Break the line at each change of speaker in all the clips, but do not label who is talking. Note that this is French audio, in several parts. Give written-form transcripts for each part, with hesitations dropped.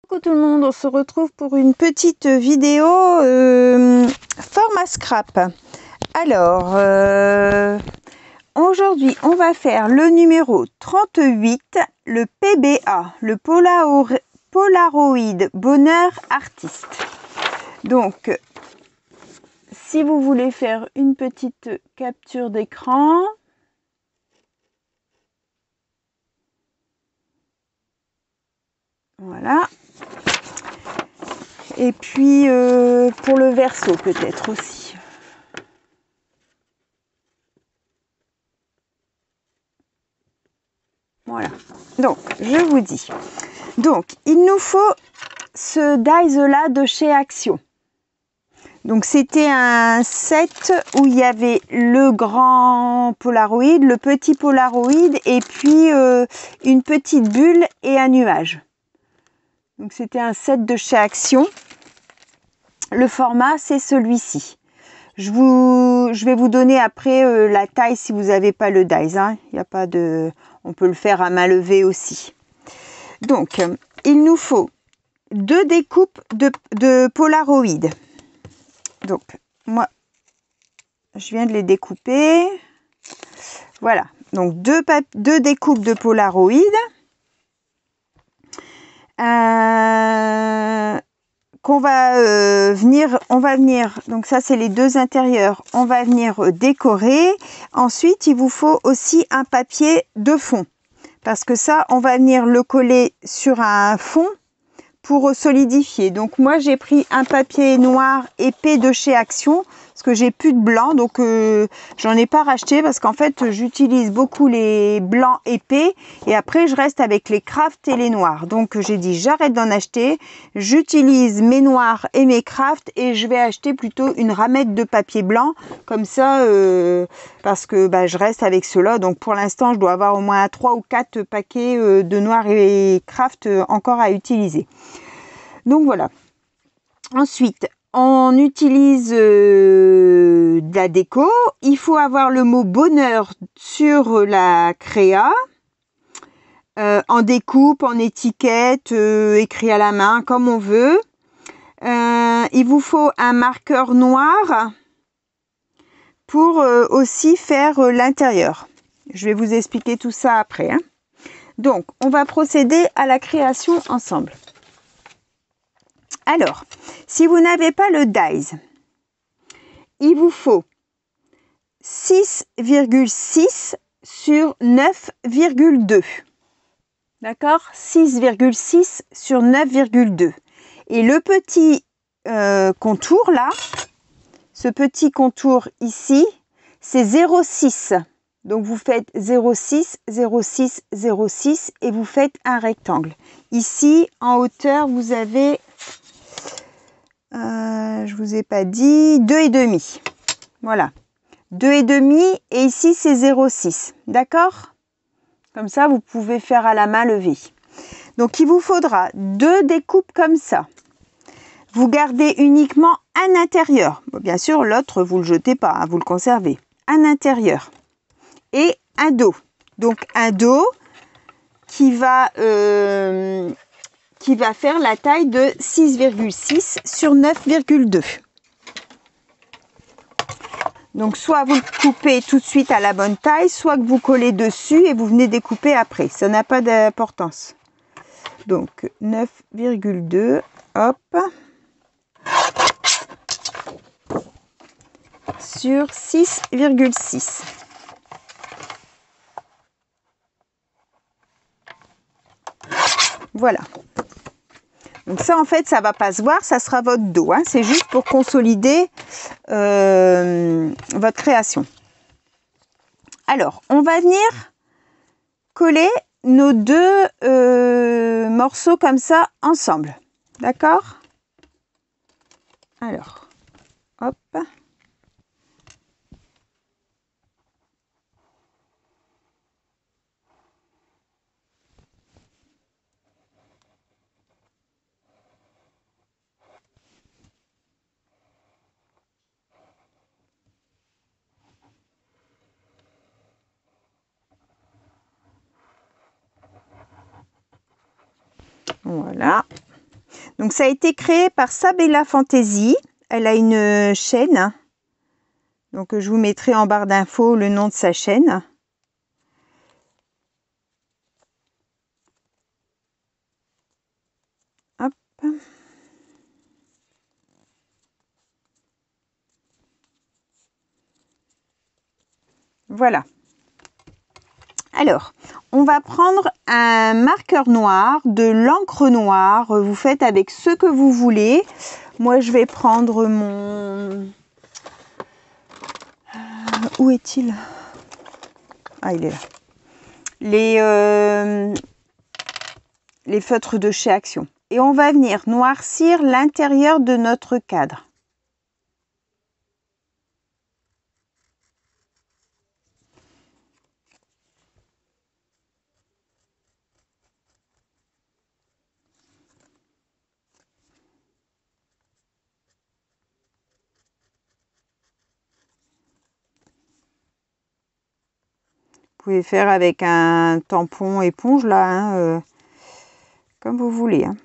Coucou tout le monde, on se retrouve pour une petite vidéo format scrap. Alors, aujourd'hui, on va faire le numéro 38, le PBA, le Polaroid Bonheur Artiste. Donc, si vous voulez faire une petite capture d'écran, voilà. Et puis, pour le verso peut-être aussi. Voilà. Donc, je vous dis. Donc, il nous faut ce dies-là de chez Action. Donc, c'était un set où il y avait le grand Polaroid, le petit Polaroid et puis une petite bulle et un nuage. Donc, c'était un set de chez Action. Le format, c'est celui-ci. Je vais vous donner après la taille si vous n'avez pas le dies. Hein. Il n'y a pas de... On peut le faire à main levée aussi. Donc, il nous faut 2 découpes de Polaroid. Donc, moi, je viens de les découper. Voilà. Donc, deux découpes de Polaroid. On va venir, donc ça c'est les deux intérieurs, on va venir décorer. Ensuite, il vous faut aussi un papier de fond. Parce que ça, on va venir le coller sur un fond pour solidifier. Donc moi, j'ai pris un papier noir épais de chez Action parce que j'ai plus de blanc. Donc j'en ai pas racheté parce qu'en fait, j'utilise beaucoup les blancs épais et après, je reste avec les crafts et les noirs. Donc j'ai dit, j'arrête d'en acheter. J'utilise mes noirs et mes crafts et je vais acheter plutôt une ramette de papier blanc comme ça parce que je reste avec ceux-là. Donc pour l'instant, je dois avoir au moins 3 ou 4 paquets de noirs et craft encore à utiliser. Donc voilà. Ensuite, on utilise de la déco. Il faut avoir le mot bonheur sur la créa. En découpe, en étiquette, écrit à la main, comme on veut. Il vous faut un marqueur noir pour aussi faire l'intérieur. Je vais vous expliquer tout ça après. Hein. Donc, on va procéder à la création ensemble. Alors, si vous n'avez pas le dies, il vous faut 6,6 sur 9,2. D'accord? 6,6 sur 9,2. Et le petit contour là, ce petit contour ici, c'est 0,6. Donc vous faites 0,6, 0,6, 0,6 et vous faites un rectangle. Ici, en hauteur, vous avez... je vous ai pas dit 2,5. Voilà. 2,5 et ici c'est 0,6. D'accord? Comme ça, vous pouvez faire à la main levée. Donc, il vous faudra 2 découpes comme ça. Vous gardez uniquement un intérieur. Bon, bien sûr, l'autre, vous ne le jetez pas, hein, vous le conservez. Un intérieur. Et un dos. Donc, un dos qui va faire la taille de 6,6 sur 9,2. Donc, soit vous le coupez tout de suite à la bonne taille, soit que vous collez dessus et vous venez découper après. Ça n'a pas d'importance. Donc, 9,2, hop, sur 6,6. Voilà. Donc ça, en fait, ça ne va pas se voir, ça sera votre dos. Hein. C'est juste pour consolider votre création. Alors, on va venir coller nos 2 morceaux comme ça ensemble. D'accord? Alors, hop. Voilà. Donc ça a été créé par Sabella Fantasy. Elle a une chaîne. Donc je vous mettrai en barre d'infos le nom de sa chaîne. Hop. Voilà. Alors, on va prendre un marqueur noir, de l'encre noire. Vous faites avec ce que vous voulez. Moi, je vais prendre mon... Où est-il? Ah, il est là. Les feutres de chez Action. Et on va venir noircir l'intérieur de notre cadre. Vous pouvez faire avec un tampon éponge là, hein, comme vous voulez. Hein.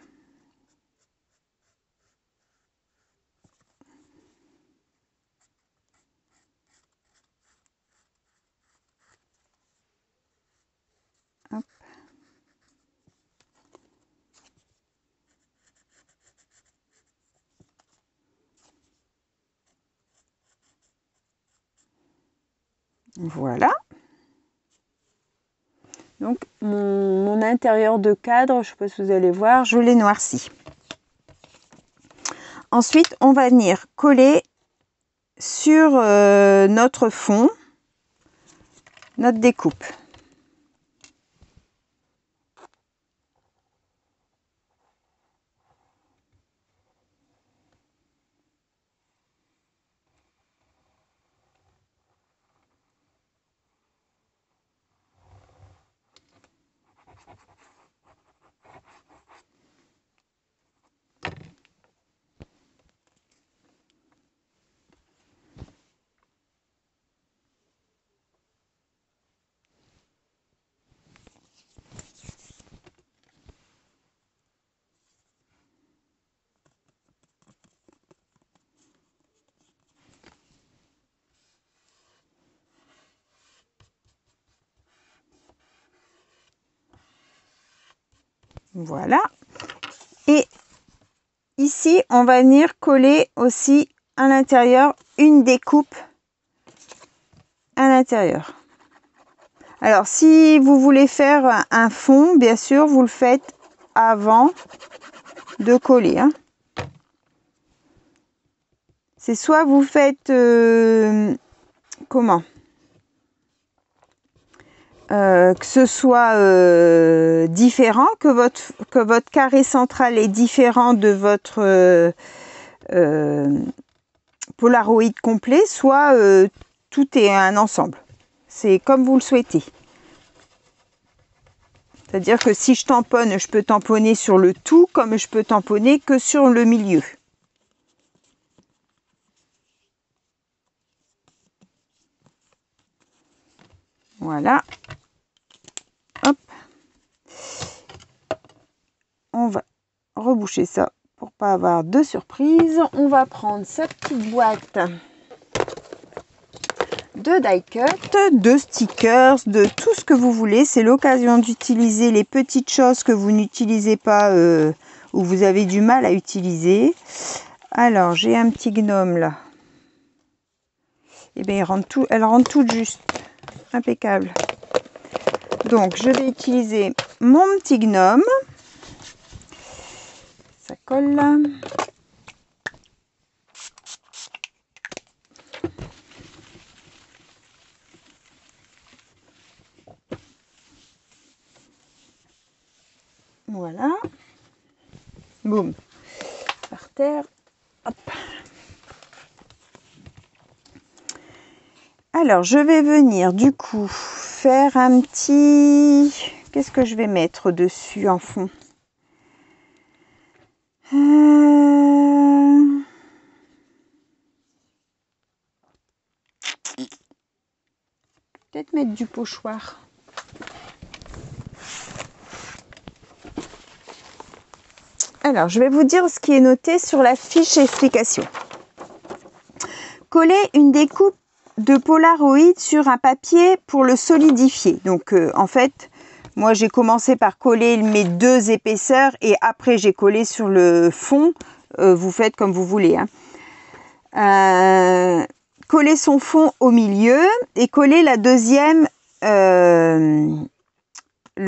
Hop. Voilà. Donc mon intérieur de cadre, je ne sais pas si vous allez voir, je l'ai noirci. Ensuite, on va venir coller sur notre fond, notre découpe. Voilà. Et ici, on va venir coller aussi à l'intérieur une découpe à l'intérieur. Alors, si vous voulez faire un fond, bien sûr, vous le faites avant de coller. Hein. C'est soit vous faites... comment que ce soit différent, que votre carré central est différent de votre Polaroid complet, soit tout est un ensemble. C'est comme vous le souhaitez. C'est-à-dire que si je tamponne, je peux tamponner sur le tout, comme je peux tamponner que sur le milieu. Voilà. Hop. On va reboucher ça pour pas avoir de surprise. On va prendre sa petite boîte de die cut, de stickers, de tout ce que vous voulez. C'est l'occasion d'utiliser les petites choses que vous n'utilisez pas ou vous avez du mal à utiliser. Alors, j'ai un petit gnome là. Et bien, elle rentre toute juste. Impeccable. Donc, je vais utiliser mon petit gnome. Ça colle là. Voilà. Boum. Par terre. Hop. Alors, je vais venir du coup faire un petit... Qu'est-ce que je vais mettre dessus en fond? Peut-être mettre du pochoir. Alors, je vais vous dire ce qui est noté sur la fiche explication. Coller une découpe de Polaroid sur un papier pour le solidifier. Donc, en fait, moi, j'ai commencé par coller mes 2 épaisseurs et après, j'ai collé sur le fond. Vous faites comme vous voulez. Hein. Coller son fond au milieu et coller le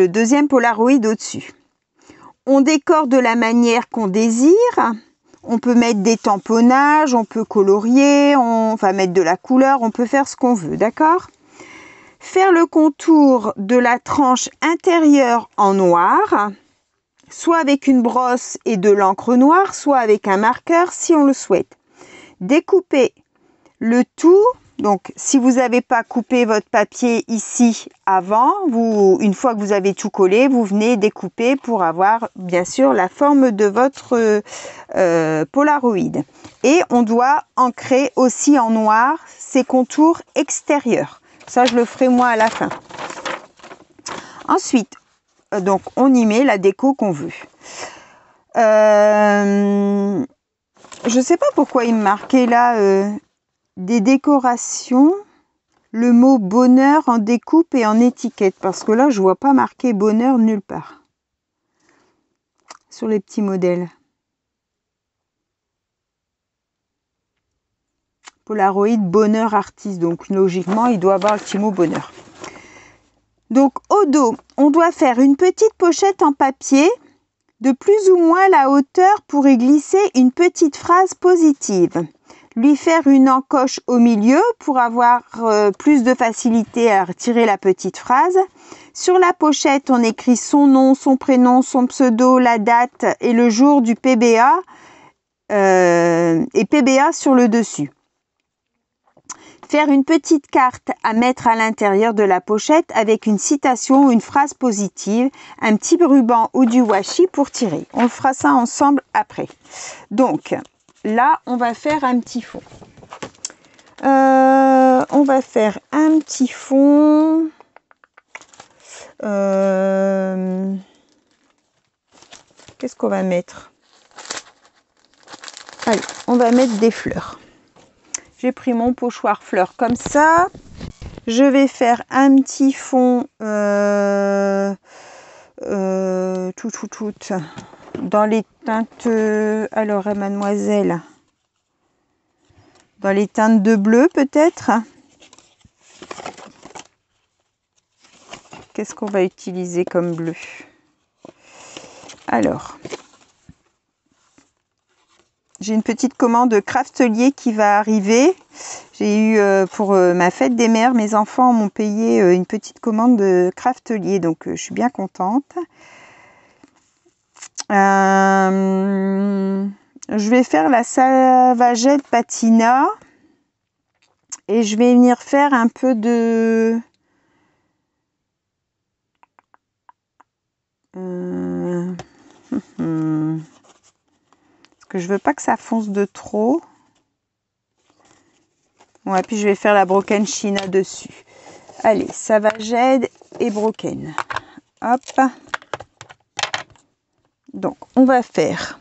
deuxième Polaroid au-dessus. On décore de la manière qu'on désire. On peut mettre des tamponnages, on peut colorier, on va mettre de la couleur, on peut faire ce qu'on veut, d'accord? Faire le contour de la tranche intérieure en noir, soit avec une brosse et de l'encre noire, soit avec un marqueur si on le souhaite. Découper le tout. Donc, si vous n'avez pas coupé votre papier ici avant, une fois que vous avez tout collé, vous venez découper pour avoir, bien sûr, la forme de votre Polaroid. Et on doit ancrer aussi en noir ces contours extérieurs. Ça, je le ferai moi à la fin. Ensuite, donc, on y met la déco qu'on veut. Je ne sais pas pourquoi il me marquait là... des décorations, le mot bonheur en découpe et en étiquette, parce que là je vois pas marqué bonheur nulle part sur les petits modèles. Polaroid bonheur artiste, donc logiquement il doit avoir le petit mot bonheur. Donc au dos, on doit faire une petite pochette en papier de plus ou moins la hauteur pour y glisser une petite phrase positive. Lui faire une encoche au milieu pour avoir plus de facilité à retirer la petite phrase. Sur la pochette, on écrit son nom, son prénom, son pseudo, la date et le jour du PBA et PBA sur le dessus. Faire une petite carte à mettre à l'intérieur de la pochette avec une citation ou une phrase positive, un petit ruban ou du washi pour tirer. On fera ça ensemble après. Donc, là, on va faire un petit fond. On va faire un petit fond. Qu'est-ce qu'on va mettre? Allez, on va mettre des fleurs. J'ai pris mon pochoir fleurs comme ça. Je vais faire un petit fond dans les teintes, alors mademoiselle, dans les teintes de bleu peut-être. Qu'est-ce qu'on va utiliser comme bleu? Alors, j'ai une petite commande Craftelier qui va arriver. J'ai eu pour ma fête des mères, mes enfants m'ont payé une petite commande de Craftelier, donc je suis bien contente. Je vais faire la Savagette Patina et je vais venir faire un peu de parce que je veux pas que ça fonce de trop. Ouais, puis je vais faire la Broken China dessus. Allez, Savagette et Broken. Hop. Donc, on va faire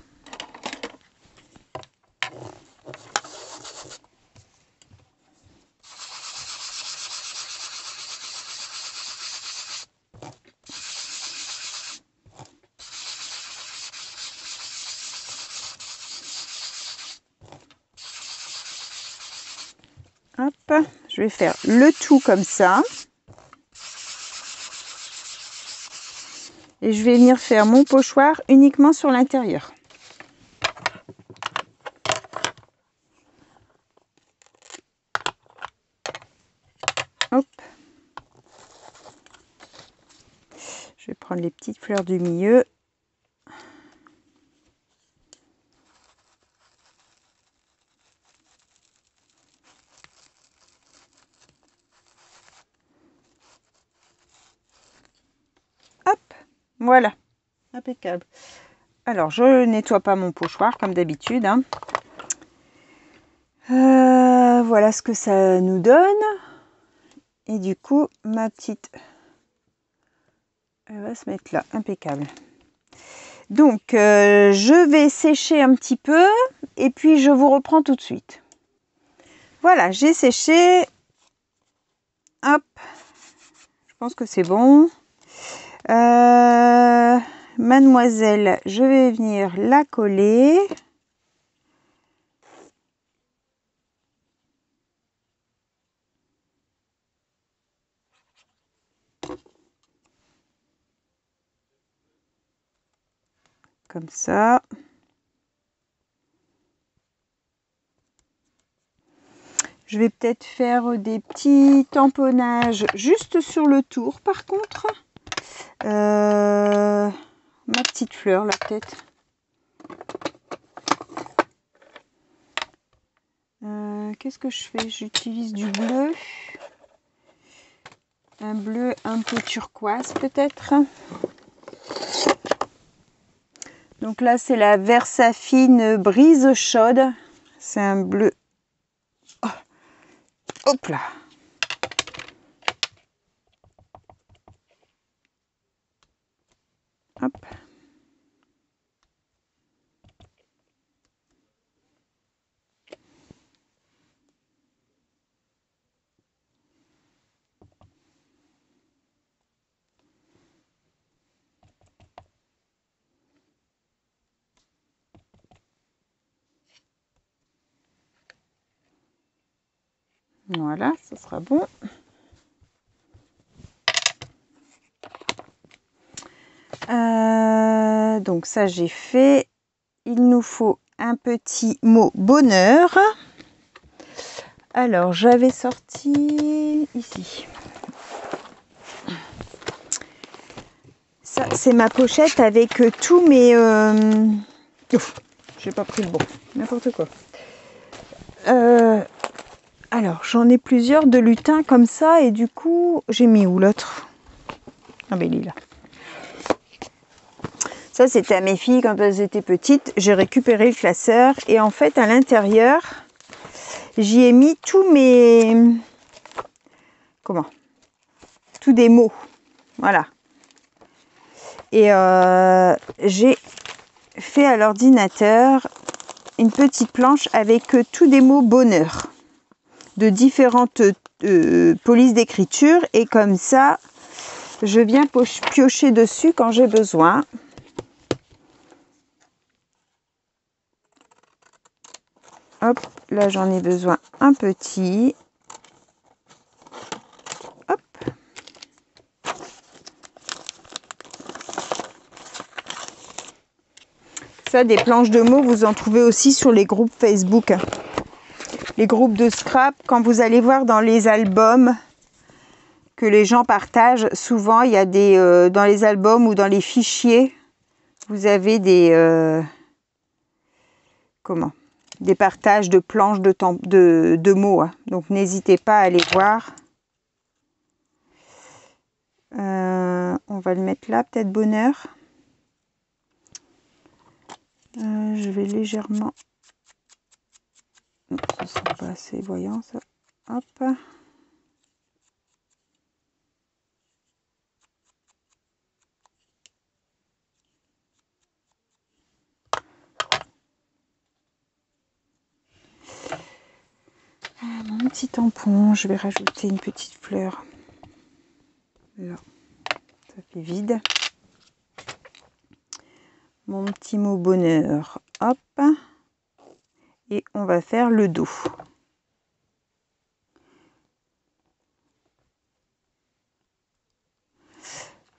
hop, je vais faire le tout comme ça. Et je vais venir faire mon pochoir uniquement sur l'intérieur. Hop. Je vais prendre les petites fleurs du milieu. Hop, voilà, impeccable. Alors, je nettoie pas mon pochoir comme d'habitude. Hein. Voilà ce que ça nous donne. Et du coup, ma petite... Elle va se mettre là, impeccable. Donc, je vais sécher un petit peu et puis je vous reprends tout de suite. Voilà, j'ai séché. Hop, je pense que c'est bon. Mademoiselle, je vais venir la coller. Comme ça. Je vais peut-être faire des petits tamponnages juste sur le tour par contre. Ma petite fleur là peut-être. Qu'est-ce que je fais? J'utilise du bleu. Un bleu un peu turquoise peut-être. Donc là c'est la Versafine Brise Chaude. C'est un bleu. Oh. Hop là. Hop. Voilà, ça sera bon. Donc ça j'ai fait. Il nous faut un petit mot bonheur. Alors j'avais sorti ici. Ça c'est ma pochette avec tous mes... Ouf, j'ai pas pris le bon. N'importe quoi. Alors j'en ai plusieurs de lutins comme ça et du coup j'ai mis où l'autre? Ah ben il est là. Ça, c'était à mes filles quand elles étaient petites. J'ai récupéré le classeur et en fait, à l'intérieur, j'y ai mis tous mes... Comment? Tous des mots. Voilà. Et j'ai fait à l'ordinateur une petite planche avec tous des mots bonheur de différentes polices d'écriture. Et comme ça, je viens piocher dessus quand j'ai besoin. Hop, là j'en ai besoin un petit. Hop. Ça, des planches de mots, vous en trouvez aussi sur les groupes Facebook. Les groupes de scrap, quand vous allez voir dans les albums que les gens partagent, souvent il y a des dans les albums ou dans les fichiers, vous avez des des partages de planches de mots. Hein. Donc n'hésitez pas à aller voir. On va le mettre là, peut-être bonheur. Je vais légèrement... Non, ce ne sera pas assez voyant ça. Hop. Mon petit tampon, je vais rajouter une petite fleur. Là, ça fait vide. Mon petit mot bonheur, hop. Et on va faire le dos.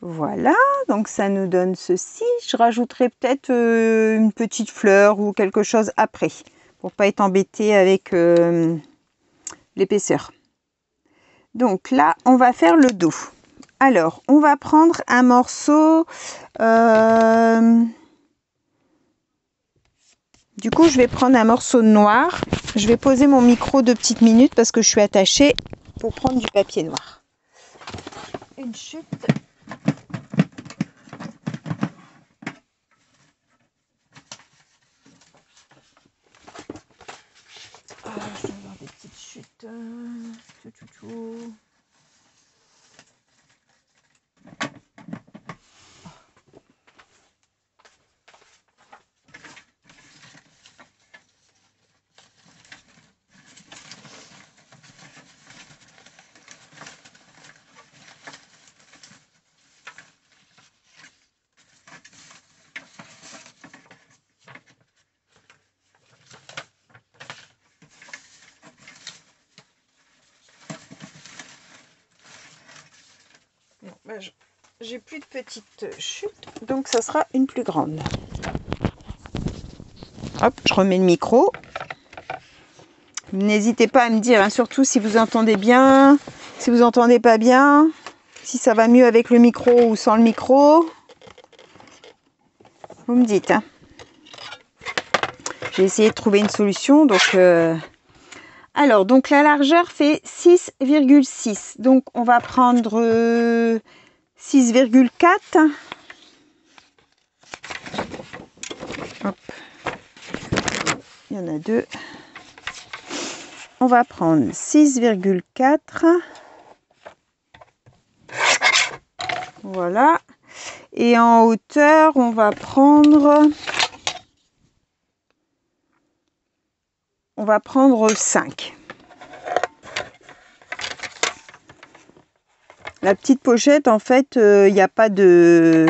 Voilà, donc ça nous donne ceci. Je rajouterai peut-être une petite fleur ou quelque chose après, pour pas être embêtée avec l'épaisseur. Donc là, on va faire le dos. Alors, on va prendre un morceau... Du coup, je vais prendre un morceau noir. Je vais poser mon micro 2 petites minutes parce que je suis attachée pour prendre du papier noir. Une chute. Je dois avoir des petites chutes. Tout. j'ai plus de petite chute, donc ça sera une plus grande. Hop, je remets le micro. N'hésitez pas à me dire, hein, surtout si vous entendez bien, si vous entendez pas bien, si ça va mieux avec le micro ou sans le micro. Vous me dites. Hein. J'ai essayé de trouver une solution. Donc, alors, donc la largeur fait 6,6. Donc, on va prendre 6,4. Hop. Il y en a deux. On va prendre 6,4. Voilà. Et en hauteur, on va prendre 5. La petite pochette, en fait, il n'y a pas de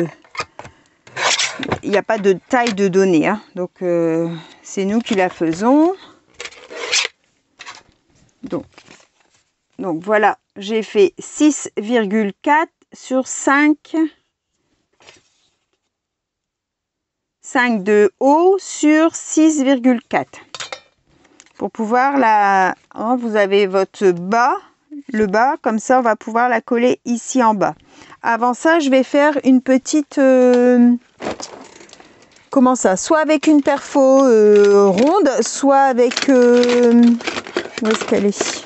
taille de donnée. Hein. Donc, c'est nous qui la faisons. Donc voilà, j'ai fait 6,4 sur 5. 5 de haut sur 6,4. Pour pouvoir la... Hein, vous avez votre bas, le bas, comme ça on va pouvoir la coller ici en bas. Avant ça, je vais faire une petite... comment ça? Soit avec une perfo ronde, soit avec... où est-ce qu'elle est?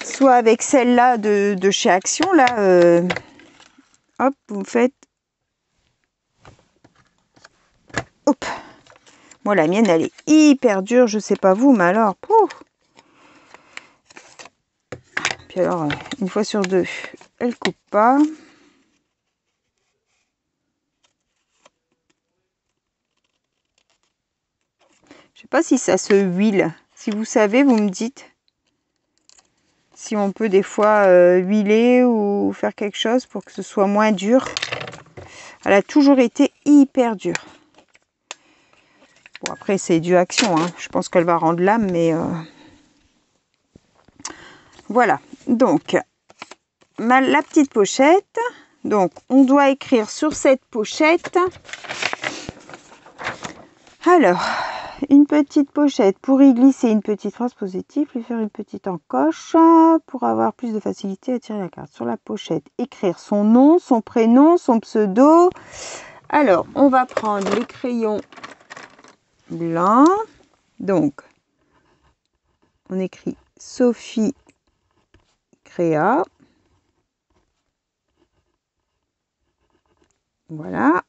Soit avec celle-là de chez Action, là. Hop, vous faites... Hop. Moi, la mienne, elle est hyper dure. Je sais pas vous, mais alors... Pouf. Puis alors, une fois sur deux, elle coupe pas. Je sais pas si ça se huile. Si vous savez, vous me dites. Si on peut des fois huiler ou faire quelque chose pour que ce soit moins dur. Elle a toujours été hyper dure. Bon, après, c'est du Action. Hein. Je pense qu'elle va rendre l'âme, mais... Voilà. Donc, la petite pochette. Donc, on doit écrire sur cette pochette. Alors, une petite pochette pour y glisser une petite phrase positive, lui faire une petite encoche pour avoir plus de facilité à tirer la carte. Sur la pochette, écrire son nom, son prénom, son pseudo. Alors, on va prendre les crayons blancs. Donc, on écrit Sophie Créa. Voilà.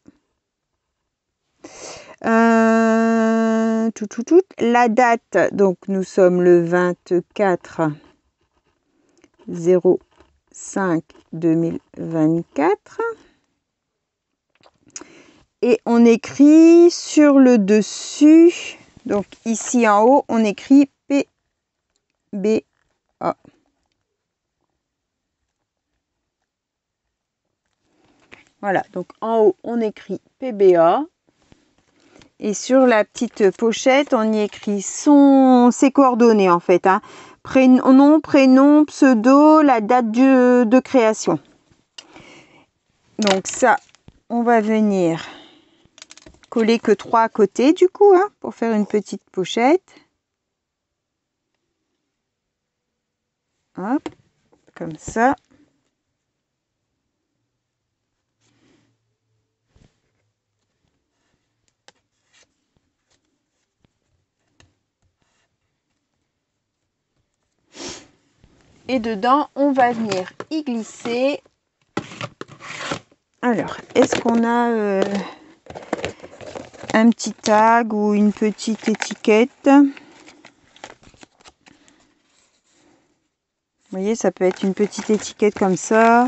La date, donc nous sommes le 24 05 2024. Et on écrit sur le dessus, donc ici en haut, on écrit PBA. Voilà, donc en haut, on écrit PBA. Et sur la petite pochette, on y écrit ses coordonnées en fait. Hein. Nom, prénom, pseudo, la date de création. Donc ça, on va venir coller que 3 à côté du coup, hein, pour faire une petite pochette. Hop, comme ça. Et dedans, on va venir y glisser. Alors, est-ce qu'on a un petit tag ou une petite étiquette? Vous voyez, ça peut être une petite étiquette comme ça.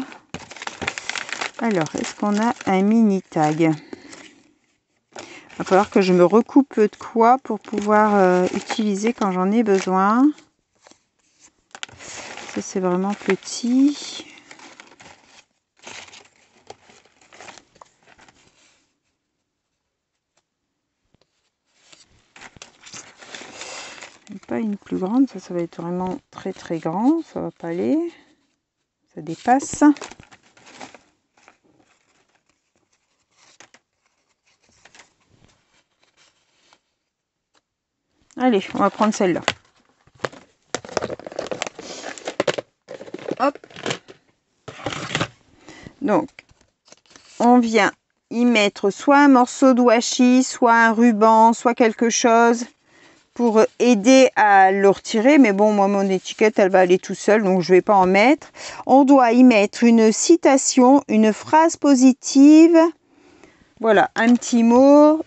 Alors, est-ce qu'on a un mini tag? Il va falloir que je me recoupe de quoi pour pouvoir utiliser quand j'en ai besoin. Ça, c'est vraiment petit. Pas une plus grande, ça va être vraiment très très grand, ça va pas aller, ça dépasse. Allez, on va prendre celle-là. Hop. Donc, on vient y mettre soit un morceau de washi, soit un ruban, soit quelque chose pour aider à le retirer. Mais bon, moi, mon étiquette, elle va aller tout seul, donc je ne vais pas en mettre. On doit y mettre une citation, une phrase positive. Voilà, un petit mot.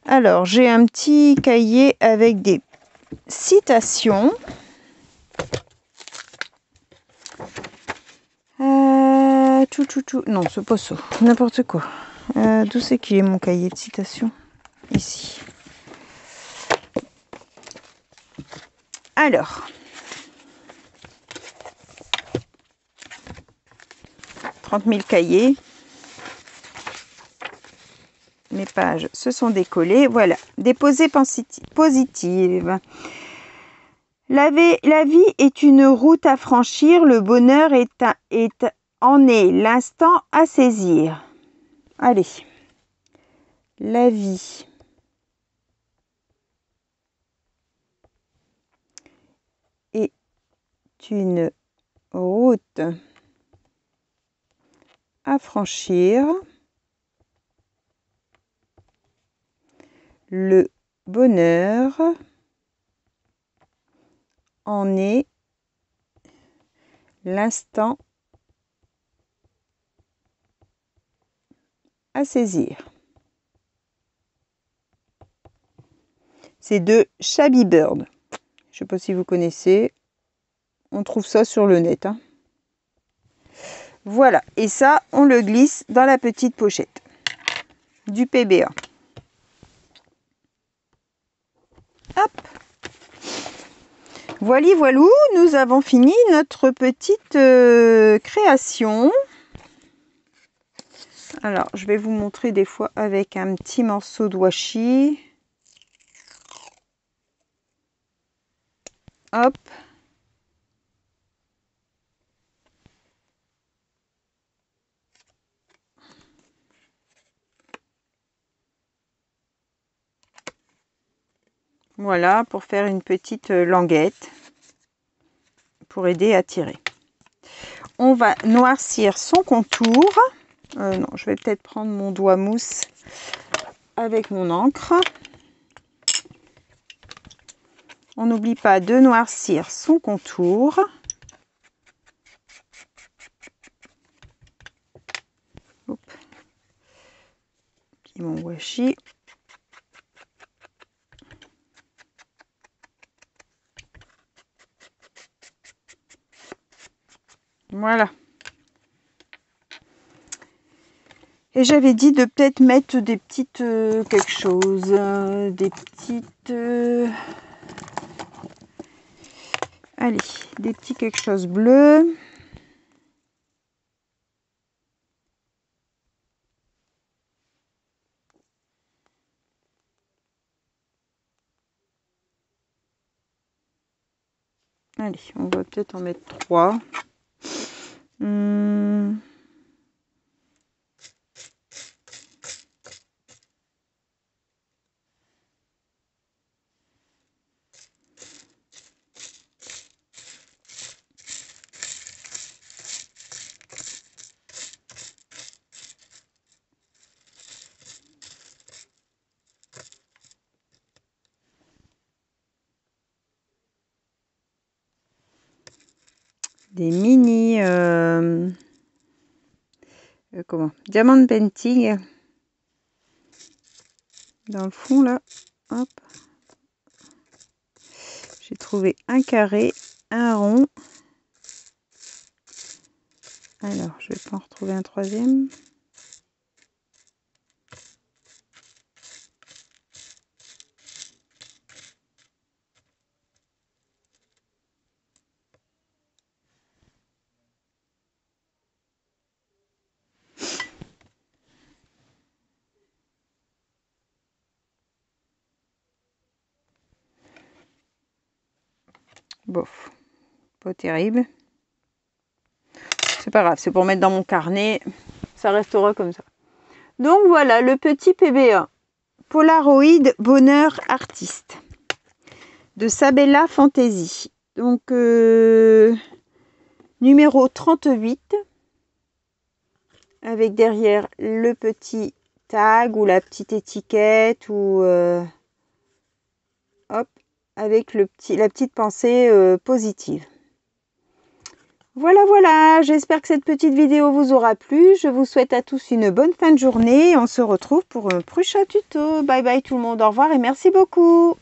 Alors, j'ai un petit cahier avec des citations. Non, c'est pas ça. N'importe quoi. D'où c'est qu'il est mon cahier de citations? Ici. Alors. 30 000 cahiers. Mes pages se sont décollées. Voilà. Des pensées positives. La vie est une route à franchir. Le bonheur en est l'instant à saisir. Allez. La vie est une route à franchir. Le bonheur en est l'instant à saisir. C'est de Shabby Bird. Je ne sais pas si vous connaissez. On trouve ça sur le net. Hein. Voilà. Et ça, on le glisse dans la petite pochette du PBA. Hop. Voilou, nous avons fini notre petite création. Alors, je vais vous montrer des fois avec un petit morceau de washi. Hop. Voilà, pour faire une petite languette, pour aider à tirer. On va noircir son contour. Non, je vais peut-être prendre mon doigt mousse avec mon encre. On n'oublie pas de noircir son contour. Hop. Puis mon washi. Voilà. Et j'avais dit de peut-être mettre des petites quelque chose, des petites allez, des petits quelque chose bleu. Allez, on va peut-être en mettre 3. Des mini diamond painting dans le fond là. Hop, j'ai trouvé un carré, un rond. Alors je vais pas en retrouver un troisième. Bof, pas terrible. C'est pas grave, c'est pour mettre dans mon carnet. Ça restera comme ça. Donc voilà le petit PBA Polaroid Bonheur Artiste de Sabella Fantasy. Donc, numéro 38, avec derrière le petit tag ou la petite étiquette ou hop, avec la petite pensée positive. Voilà, voilà, j'espère que cette petite vidéo vous aura plu. Je vous souhaite à tous une bonne fin de journée. On se retrouve pour un prochain tuto. Bye bye tout le monde, au revoir et merci beaucoup.